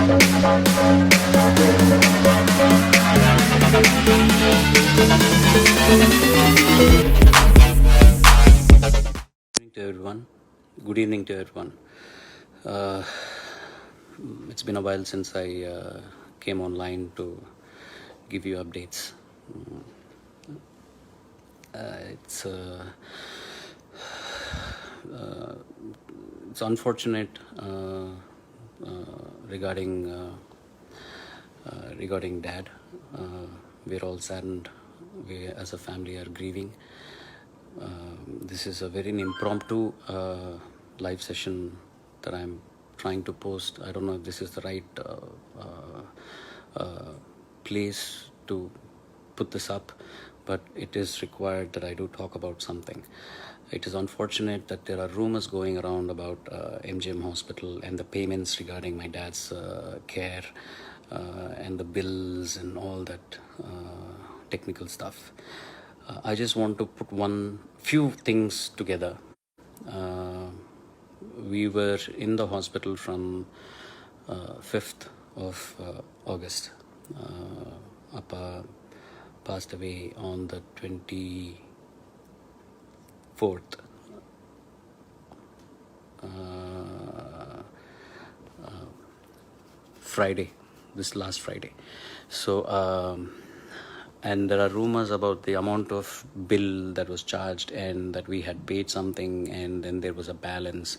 To everyone. Good evening to everyone. Uh, it's been a while since I came online to give you updates. It's it's unfortunate regarding regarding Dad. We're all saddened. We, as a family, are grieving. This is a very impromptu live session that I'm trying to post. I don't know if this is the right place to put this up, but it is required that I do talk about something. It is unfortunate that there are rumors going around about MGM Hospital and the payments regarding my dad's care and the bills and all that technical stuff. I just want to put few things together. We were in the hospital from 5th of August. Appa passed away on the 24th. Friday, this last Friday. So and there are rumors about the amount of bill that was charged, and that we had paid something, and then there was a balance,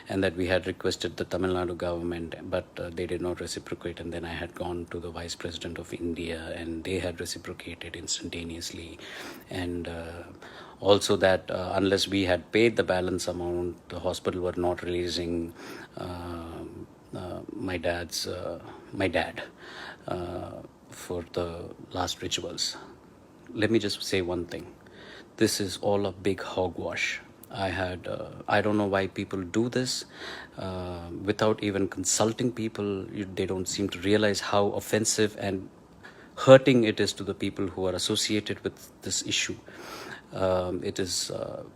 and that we had requested the Tamil Nadu government, but they did not reciprocate. And then I had gone to the Vice President of India, and they had reciprocated instantaneously. And also that unless we had paid the balance amount, the hospital were not releasing my dad for the last rituals. Let me just say one thing. This is all a big hogwash. I don't know why people do this without even consulting people. They don't seem to realize how offensive and hurting it is to the people who are associated with this issue. It is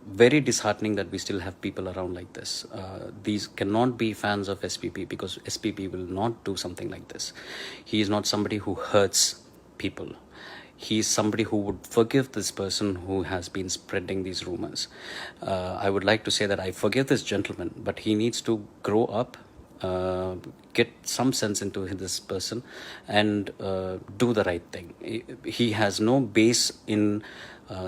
very disheartening that we still have people around like this. These cannot be fans of SPP, because SPP will not do something like this. He is not somebody who hurts people. He is somebody who would forgive this person who has been spreading these rumors. I would like to say that I forgive this gentleman, but he needs to grow up, get some sense into this person, and do the right thing. He has no base in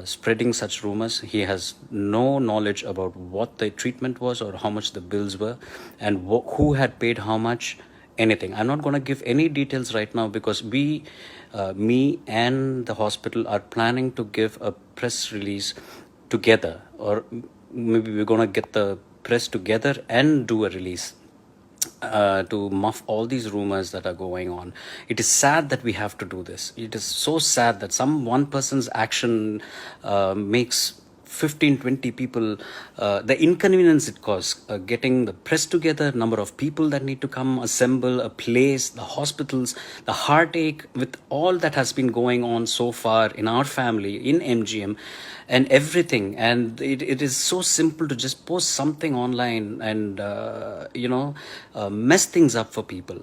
spreading such rumors. He has no knowledge about what the treatment was or how much the bills were, and who had paid how much, anything. I'm not going to give any details right now, because me and the hospital are planning to give a press release together, or maybe we're going to get the press together and do a release to muff all these rumors that are going on. It is sad that we have to do this. It is so sad that one person's action makes 15-20 people, the inconvenience it causes, getting the press together, number of people that need to come, assemble, a place, the hospitals, the heartache with all that has been going on so far in our family, in MGM, and everything. And it is so simple to just post something online and mess things up for people.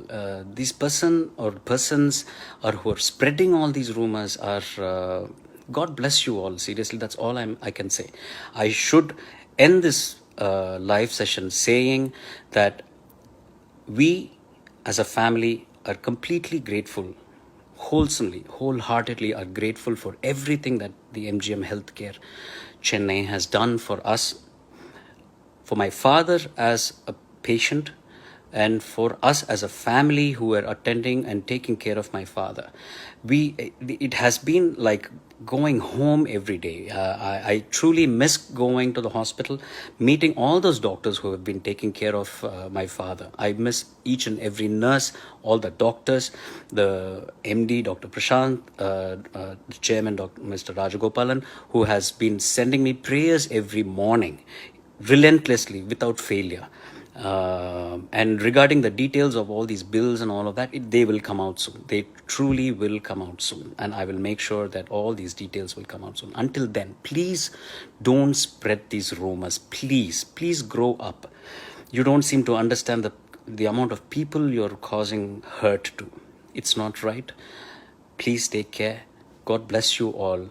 These persons who are spreading all these rumors are God bless you all. Seriously, that's all I can say. I should end this live session saying that we as a family are completely grateful, wholeheartedly are grateful for everything that the MGM Healthcare Chennai has done for us, for my father as a patient, and for us as a family who were attending and taking care of my father. It has been like going home every day. I truly miss going to the hospital, meeting all those doctors who have been taking care of my father. I miss each and every nurse, all the doctors, the MD, Dr. Prashant, the chairman, Mr. Rajagopalan, who has been sending me prayers every morning, relentlessly, without failure. And regarding the details of all these bills and all of that, they will come out soon. They truly will come out soon. And I will make sure that all these details will come out soon. Until then, please don't spread these rumors. Please grow up. You don't seem to understand the amount of people you're causing hurt to. It's not right. Please take care. God bless you all.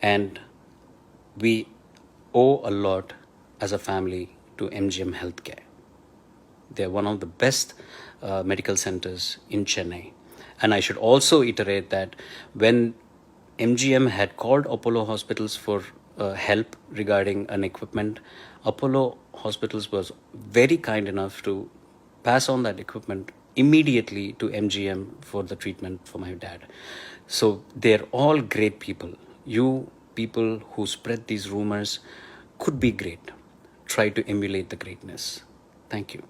And we owe a lot as a family to MGM Healthcare. They're one of the best medical centers in Chennai. And I should also iterate that when MGM had called Apollo Hospitals for help regarding an equipment, Apollo Hospitals was very kind enough to pass on that equipment immediately to MGM for the treatment for my dad. So they're all great people. You people who spread these rumors could be great. Try to emulate the greatness. Thank you.